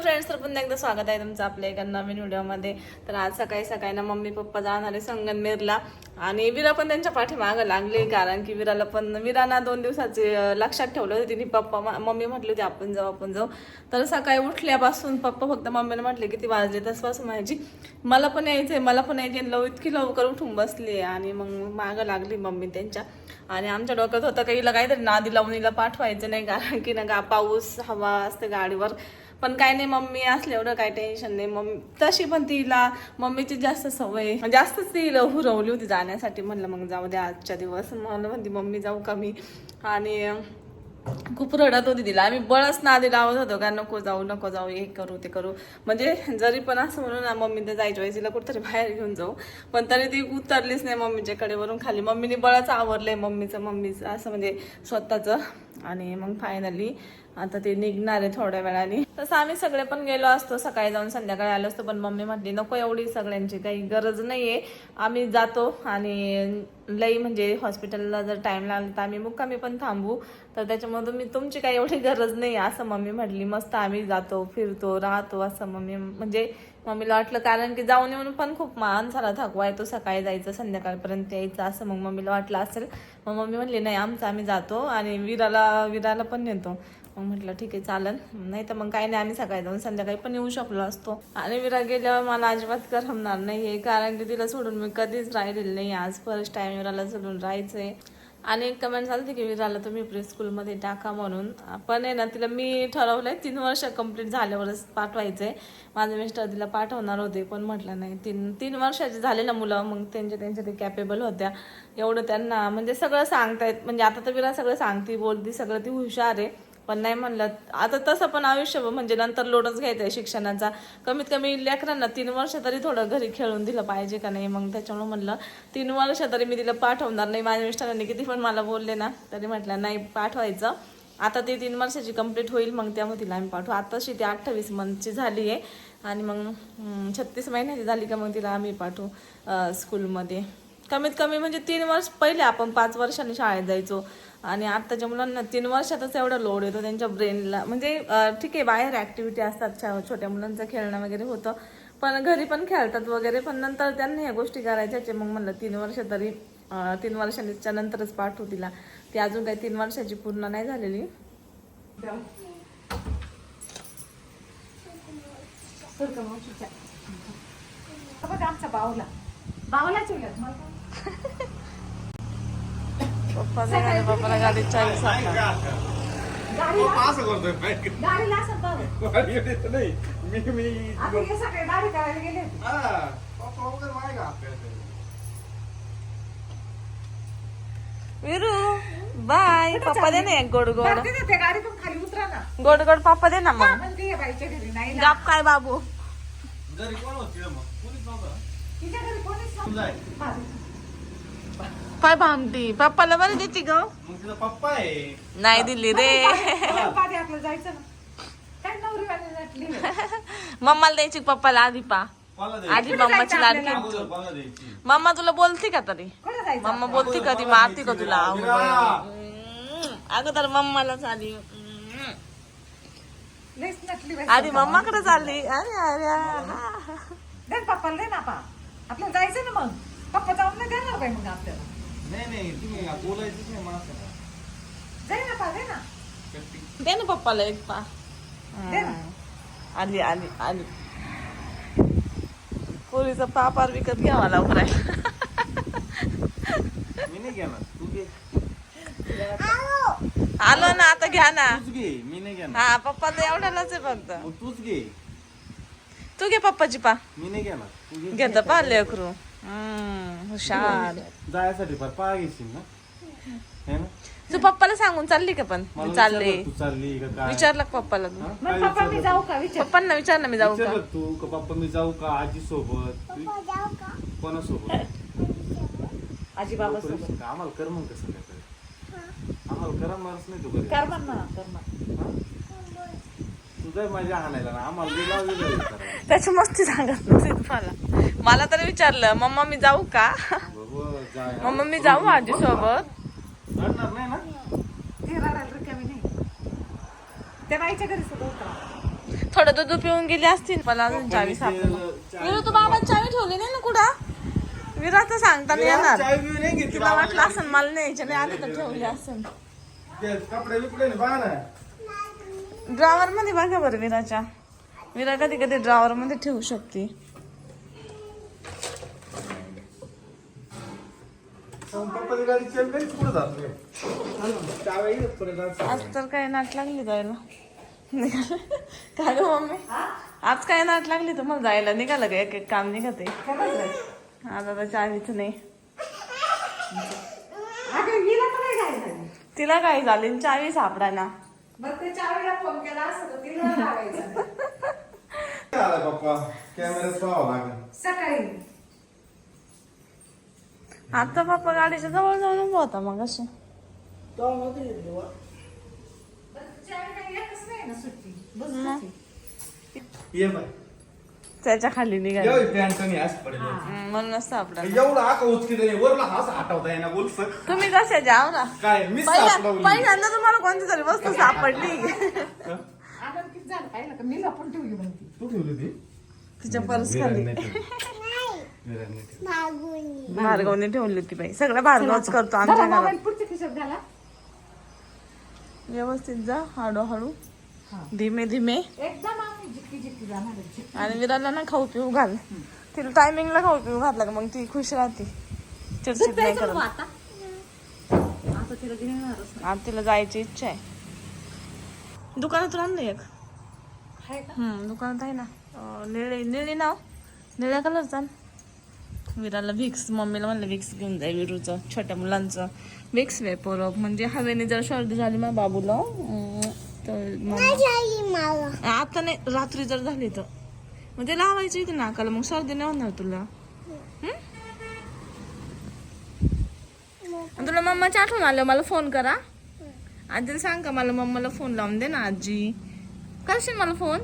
Friends, तर पुन्हा एकदा स्वागत आहे तुमचं आपल्या एका नवीन व्हिडिओमध्ये. तर आज सकाळी सकाळी ना मम्मी पप्पा जाणार आहे संगमनेरला आणि विरा पण त्यांच्या पाठीमागं लागले. कारण की विराना 2 दिवसाचे लक्षात ठेवलं होतं तिने. मम्मी म्हटली होती आपण जाऊ. तर सकाळी उठल्यापासून पप्पा फक्त मम्मीला म्हटले किती वाजले तसपासून माझी मला पण यायचे इतकी लवकर उठून बसली आणि मग मागं लागली मम्मी त्यांच्या. आणि आमच्या डोक्यात होतं का हिला काहीतरी नादी लावून हिला पाठवायचं नाही, कारण की ना पाऊस हवा असते गाडीवर. पण काय नाही, मम्मी असले एवढं काही टेन्शन नाही. मम्मी तशी पण तिला मम्मीची जास्त सवय, जास्तच ती हुरवली होती जाण्यासाठी. म्हणलं मग जाऊ द्या आजच्या दिवस. मला म्हणते मम्मी जाऊ का मी, आणि खूप रडत होती तिला. आम्ही बळच नादी लावत होतो का नको जाऊ हे करू ते करू. म्हणजे जरी पण असं म्हणून ना मम्मी तर जायच्या वेळेस तिला कुठतरी बाहेर घेऊन जाऊ, पण तरी ती उतरलीच नाही मम्मीच्या कडेवरून खाली. मम्मीने बळच आवरलंय मम्मीचं असं म्हणजे स्वतःचं. आणि मग फायनली आता ते निघणार आहे थोड्या वेळाने. तसं आम्ही सगळे पण गेलो असतो, सकाळी जाऊन संध्याकाळी आलो असतो, पण मम्मी म्हटली नको एवढी सगळ्यांची काही गरज नाहीये, आम्ही जातो आणि लई म्हणजे हॉस्पिटलला जर टाइम लागला तर आम्ही मुक्कामी पण थांबू, तर त्याच्यामुळे तुमची काही एवढी गरज नाही असं मम्मी म्हटली. मस्त आम्ही जातो फिरतो राहतो असं मम्मीला वाटलं, कारण की जाऊन येऊन पण खूप माणसाला थकवा येतो. सकाळी जायचं संध्याकाळपर्यंत यायचं असं मग मम्मीला वाटलं असेल. मग मम्मी म्हणली नाही आम्ही जातो आणि विराला पण नेतो. मग म्हटलं ठीक आहे चालेल, नाही तर मग काही नाही आम्ही सकाळी जाऊन संध्याकाळी पण येऊ शकलो असतो. आणि विरा गेल्यावर मला अजिबात करमणार नाही, कारण की तिला सोडून मी कधीच राहिलेली नाही. आज फर्स्ट टाइम विराला सोडून राहायचंय. आणि एक कमेंट झाली की विराला तुम्ही प्री स्कूलमध्ये टाका म्हणून. पण आहे ना तिला मी ठरवलंय 3 वर्ष कंप्लीट झाल्यावरच पाठवायचंय. माझे मिस्टर तिला पाठवणार होते पण म्हटलं नाही, 3 वर्षाचे झाले ना मुलं, मग त्यांच्या ते कॅपेबल होत्या. एवढं त्यांना म्हणजे सगळं सांगतायत. म्हणजे आता तर विरा सगळं सांगते बोलती सगळं, ती हुशार आहे. पण नाही म्हणलं आता तसं पण आयुष्य म्हणजे नंतर लोडच घ्यायचा आहे शिक्षणाचा. कमीत कमी लेकरांना 3 वर्ष तरी थोडं घरी खेळून दिलं पाहिजे का नाही. मग त्याच्यामुळे म्हणलं 3 वर्ष तरी मी तिला पाठवणार नाही. माझ्या मिस्टरांनी किती पण मला बोलले ना तरी म्हटलं नाही पाठवायचं. आता ती 3 वर्षाची कंप्लीट होईल मग त्यामुळे तिला आम्ही पाठवू. आताशी ती 28 मंथची झाली आहे आणि मग 36 महिन्याची झाली का मग तिला आम्ही पाठवू स्कूलमध्ये. कमीत कमी म्हणजे 3 वर्ष पहिले आपण 5 वर्षांनी शाळेत जायचो आणि आत्ताच्या मुलांना 3 वर्षातच एवढा लोड येतो त्यांच्या ब्रेनला. म्हणजे ठीक आहे बाहेर ऍक्टिव्हिटी असतात, छोट्या मुलांचं खेळणं वगैरे होतं, पण घरी पण खेळतात वगैरे, पण नंतर त्यांनी ह्या गोष्टी करायच्या. मग म्हणलं 3 वर्ष तरी 3 वर्षांच्या नंतरच पाठवू तिला. ती अजून काही 3 वर्षाची पूर्ण नाही झालेली. आमचा बावला पप्पाला गाडी चाळीस विरू बाय. पप्पा दे ना एक गोड पप्पा दे ना मग. गाप काय बाबू काय भामटी पप्पाला बरं देते ग. पप्पा आहे नाही दिली रे. मम्माला द्यायची पप्पाला आधी आधी मम्माची लाडकी. मम्मा तुला बोलते का तरी? मम्मा बोलते का ती मारते का तुला? अगं तर मम्मालाच आधी मम्माकडे चालली. अरे पप्पाला दे ना आपल्याला जायचं ना मग. पप्पा जाऊन नाही देणार बाई मग आपल्याला. नाही तुम्ही बोलायचं नाही मला. जाय ना दे ना. दे ना पप्पाला एक पा. आली पोरीचा पापार विकत घ्यावा लवकर आहे. मी नाही घेणार, तू घे. आलो ना आता घ्या ना. तूच घे, मी नाही घेणार. हा पप्पाला एवढ्यालाच आहे फक्त. मग तूच घे. तू घे पप्पाची पा. मी नाही घेणार, तू घे. घेत पा लेकरू. हुशार. जायसाठी पाय घेशील ना, है ना? तू पप्पाला सांगून चालली का? पण मला चालले विचारलं तू चालली का काय? विचारलं का पप्पाला तू? हा? मग काय पप्पा मी विचारलं? जाऊ का विचार. पप्पांना विचार ना मी जाऊ का? विचारलं तू का पप्पा मी जाऊ का आजी सोबत? कोणासोबत? आजी बाबा सोबत. आम्हाला कर मग कसं काय? आम्हाला करणारच नाही तू घरी. कर म्हणा. तू जाय माझ्या हाणायला ना, आम्हाला दिला त्याची मस्ती सांगत नव्हती तुम्हाला. मला तर विचारलं मम्मा मी जाऊ का? मम्मा मी जाऊ आजी सोबत. रडणार नाही ना? ते रडायला रिकामी नाही. त्या बाईच्या घरी सुद्धा होता. थोडं दूध पिऊन गेली असतील. मला अजून चावी सापडली. विरू तू बाबा चावी ठेवली नाही ना कुठं? विराचं सांगता नाही येणार. चाय बी नाही घेतली तिला वाटलं असं मला न्यायच्या नाही आलं तर ठेवली असं. कपडे बिपडे नाही पहा ना. ड्रॉवर मध्ये बघा बरं विराच्या. विरा कधी कधी ड्रॉवर मध्ये ठेवू शकते. पप्पाची गाडी चेन कधीच पुढे जात नाही. चावी येत पुढे जात. आज तर काय नाट लागली जायला. काय गं मम्मी आज काय नाट लागली तुम्हाला जायला? निघालं का एक एक काम निघते. आज आता चावीच नाही. अगं हिला तर नाही जायचं. तिला काय झाली चावी सापडा ना. बरं ते चावीला फोन केला असं तर तिला लावायचं. आला पप्पा कॅमेऱ्यात पाहावं लागेल. सकाळी आता पप्पा गाडीच्या जवळ जाऊन उभा होता मग असे. बरं चावी काही येतच नाही ना सुट्टी. बस होती. ये बाय. त्याच्या खाली निघाली एवढी पॅन्ट कमी असं पडेल. म्हणूनच सापडा. एवढा आका उचकी नाही वरला हाच हटवता येणार बोलस. तुम्ही कशा जाव ना. काय मी सापडवली. पहिल्यांदा तुम्हाला कोणती तरी वस्तू सापडली. आनंद किती झालं पाहिलं का मी लपून ठेवली म्हणते. तू ठेवली ती तिच्या पर्स खाली भार्गवने ठेवली होती बाई. सगळं भार्गवच करतो आमच्या घरात. मोबाईल पुढच्या खिशात घाला. व्यवस्थित जा हळूहळू धीमे धीमे. एकदम आम्ही जिक्की जिक्की जाणार आहे, जिक्की. आणि विराला ना खाऊ पिऊ घाल. तिला टायमिंगला खाऊ पिऊ घातला का मग ती खुश राहते. चिडचिड नाही करत. आता तिला घेणारच नाही. आता तिला जायची इच्छा आहे. दुकानातून आणलं एक. आहे का? दुकानात आहे ना. निळी नाव निळ्या कलरचा. विराला विक्स मम्मीला म्हणलं विक्स घेऊन जाईल. विरूचं छोट्या मुलांचं विक्स वेपर म्हणजे हवेने जर सर्दी झाली मग बाबूला तर आता नाही रात्री जर झाली तर मग ते लावायची इथे नाकाला मग सर्दी नाही होणार तुला. तुला मम्माची आठवण आलं मला फोन करा. आजीला सांग का मला मम्माला फोन लावून दे ना आजी. करशील मला फोन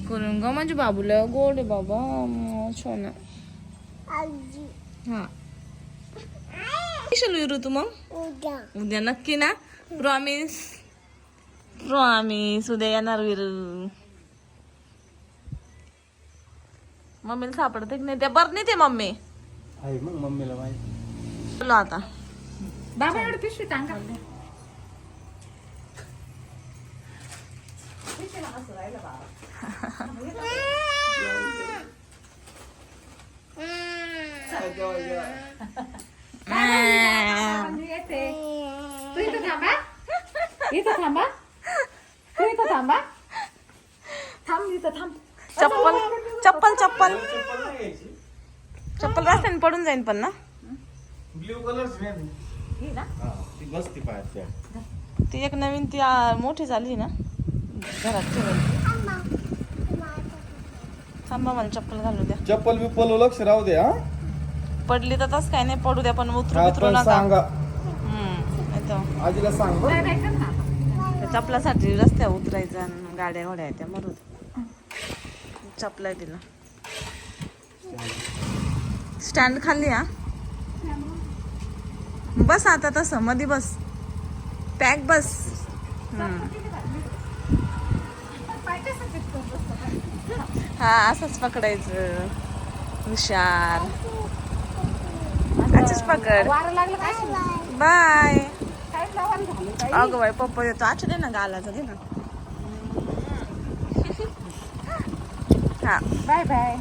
करून ग माझ्या बाबूला गोड आहे बाबा सोना. हा कशाला विरू तू मग उद्या नक्की ना. प्रॉमिस प्रॉमिस उद्या येणार विरू. मम्मीला सापडते की नाही त्या बरं नाही ते मम्मी. आहे मग मम्मीला माहिती. बोलो आता बाबा एवढं पिशवी टांगा. येते तू इथं थांबा. इथं थांबा. तू इथं थांबा. थांब इथं थांब. चप्पल चप्पल चप्पल चप्पल नाही घ्यायची. चप्पल रस्त्याने पडून जाईन पण ना. ब्ल्यू कलरची नाही. ही ना ती बसती पायात. ती एक नवीन ती मोठी झाली ना घरात ठेवायची. थांबा मला चप्पल घालू द्या. चप्पल बिप्पल लक्ष राहू दे. हा पडली तर तस काय नाही पडू द्या पण उतरू हा, बितरू पण नका. सांगा नाही तर आजीला सांग बरं. नाही कर ना. त्या चपलासाठी रस्त्यावर उतरायचं आणि गाड्या घोड्या आहेत त्या मरून. चपला आहे तिला. स्टँड खाली हा बस आता तसं मध्ये बस पॅक बस. हा असंच पकडायचं हुशार. असंच पकड. वारं लागलं काय बाय. काय लावायला झालं काय? अगं बाई पप्पा येतो आठ दे ना गालाचा दे ना. हा बाय बाय.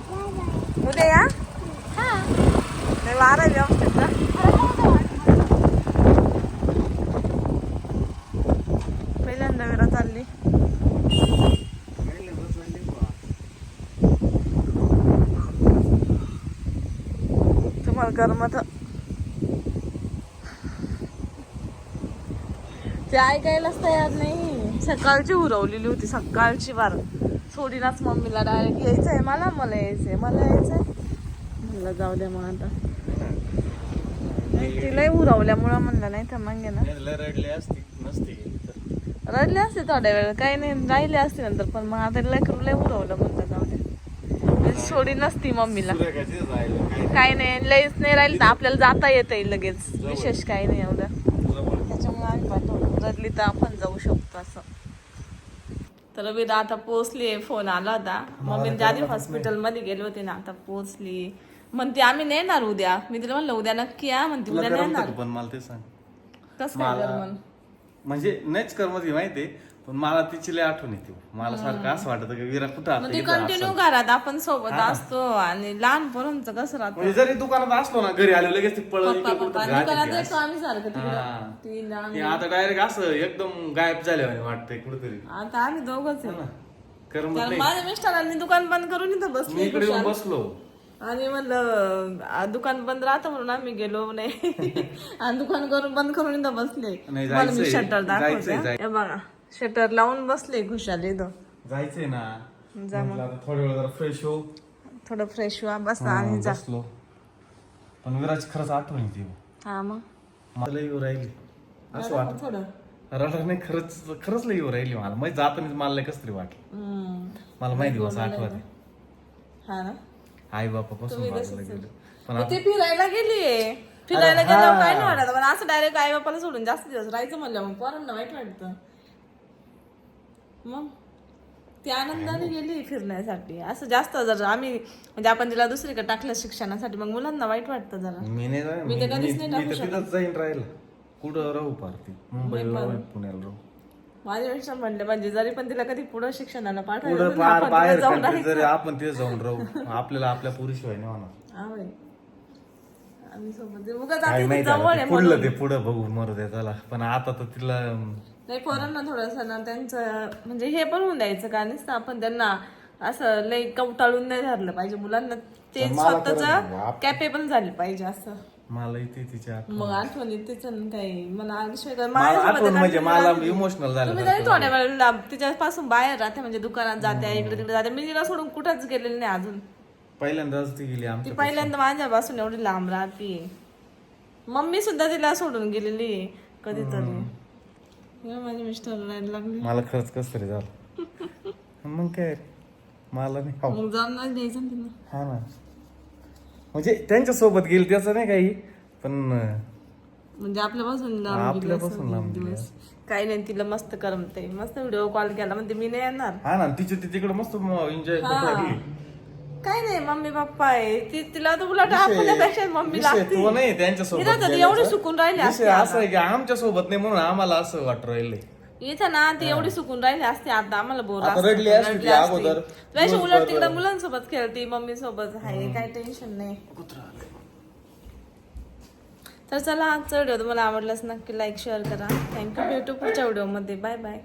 उद्या या. हा वारा व्यवस्थित जा. पहिल्यांदा वेळा चालली. तुम्हाला करमत ते ऐकायलाच तयार नाही. सकाळची उरवलेली होती सकाळची वार सोडीनाच मम्मीला डायरेक्ट यायचंय मला यायचंय म्हणलं जाऊ द्या मग आता. तिलाही उरवल्यामुळं म्हणलं नाही तर मग ना रडले असते नसते. रडले असते थोड्या वेळ काही नाही राहिले असते नंतर पण मग आता लय उरवलं म्हणलं जाऊ द्या. सोडी नसती मम्मीला काही नाही लयच नाही राहिली तर आपल्याला जाता येतंय लगेच. विशेष काही नाही एवढं त्याच्यामुळे आम्ही पाठवलं. रडली तर आपण जाऊ शकतो असं. तर विरा आता पोहोचली. फोन आला होता मम्मी आधी हॉस्पिटलमध्ये गेले होते ना, आता पोहोचली. म्हणते आम्ही नेणार उद्या. मी तिला म्हणलं उद्या नक्की या. म्हणते तुला उद्या करमत नेणार. होतं पण मला ते सांग. कसं काय जर्मन? म्हणजे नाहीच करमत माहितीये, पण मला तिची लय आठवण येते. मला सारखं असं वाटतं की विरा कुठं आता म्हणजे इथं कंटिन्यू असेल. घरात आपण सोबत असतो आणि लहान पोरांचं कसं राहतं. म्हणजे जरी दुकानात असलो ना, घरी आलो लगेच ती पळत पप्पा इकडे कुठं पप्पा राहते दुकानात ती येतो असं. आम्ही सारखं तिकडं. हा. ती ना ती आता डायरेक्ट असं एकदम गायब झाले वाटतंय कुठेतरी. आता आम्ही दोघंच आहे. करमत कारण नाही. माझ्या मिस्टरांनी दुकान बंद करून इथं मी बसले इकडे येऊन बसलो. आणि म्हणलं दुकान बंद राहतं म्हणून आम्ही गेलो नाही. आणि दुकान करून बंद करून इथं बसले. नाही, मला मी जायचंय. शटर दाखवते. जायचंय. हे बघा शटर लावून बसले खुशाल इथं. जायचंय ना. जा मग. म्हटलं आता थोड्या वेळ जरा फ्रेश हो. थोडं फ्रेश व्हा बसा आणि जा. बसलो. पण विराची खरंच आठवण येते. हा मग मला येऊ राहिली असं वाटत. थोडं रडा नाही, खरंच लई येऊ राहिली मला. मग जाताना मला लय कसं तरी वाटलं. मला माहिती दिवस आठवत. हा ना. आई बापा पासून बाजूला गेलो. पण मग ती फिरायला गेलीये. फिरायला गेल्यावर काय नाही वाटत. पण असं डायरेक्ट आई बापाला सोडून जास्त दिवस राहायचं म्हणलं मग पोरांना वाईट वाटतं. मग ती आनंदाने गेली फिरण्यासाठी. असं जास्त जर आम्ही म्हणजे आपण तिला दुसरीकडे टाकलं शिक्षणासाठी मग मुलांना वाईट वाटतं जरा. मी नाही जाणार. मी तर कधीच नाही टाकू मी तर तिथंच जाईन राहिलं. कुठं राहू पारती, मुंबईला राहू पुण्याला राहू. माझ्या पेक्षा म्हणले म्हणजे जरी पण तिला कधी पुढे शिक्षणाला पुढं पाठवायचं पार बाहेर country जरी आपण तिथे जाऊन राहू, आपल्याला आपल्या पुरीशिवाय नाही होणार. आम्ही सोबत उगाच काय आता माहिती जवळ आहे आता पुढलं ते पुढं बघू मरू दे त्याला. पण आता तर तिला नाही पोरांना थोडस ना त्यांचं म्हणजे हे पण होऊन द्यायचं का नुसतं आपण त्यांना असं लई कवटाळून नाही धरलं पाहिजे. मुलांना ते स्वतःच कॅपेबल झाले पाहिजे असं. मला इथे तिच्या मग आठवणी तिचं काही मला आठवण म्हणजे मला इमोशनल झालं. तुम्ही तरी थोड्या वेळ तिच्यापासून बाहेर राहते म्हणजे दुकानात जाते इकडे तिकडे जाते. मी तिला सोडून कुठंच गेलेली नाही अजून. पहिल्यांदाच ती गेली ती आमच्या. पहिल्यांदा माझ्यापासून एवढी लांब राहते. मम्मी सुद्धा तिला सोडून गेलेली आहे कधीतरी. माझे मिस्टर राहायला लागले. मला खरंच कस तरी झालं. मग काय मला नाही खाऊ. मग जाऊन नाही द्यायचं ना तिला. हा ना. म्हणजे त्यांच्या सोबत गेली त्याचं नाही काही, पण म्हणजे आपल्यापासून आपल्यापासून लांब गेली. दिवस काही नाही. तिला मस्त करमते. मस्त व्हिडिओ कॉल केला म्हणते मी नाही येणार. हा ना. तिकडे मस्त एन्जॉय करतो. काय नाही मम्मी पप्पा आहे तिला तर उलट आपल्यापेक्षा मम्मी लागते. तो नाही त्यांच्या सोबत एवढी सुकून राहिली असते. असं आहे की आमच्या सोबत नाही म्हणून आम्हाला असं वाटत राहिले. इथं ना ती एवढी सुकून राहिली असते. आता आम्हाला बोर आता रडली असती ती अगोदर. उलट तिकडे मुलांसोबत खेळते मम्मी सोबत आहे. काय टेन्शन नाही. तर चला आजचा व्हिडिओ तुम्हाला आवडलाच नक्की लाईक शेअर करा. थँक्यू. भेटू पुढच्या व्हिडिओमध्ये. Bye bye.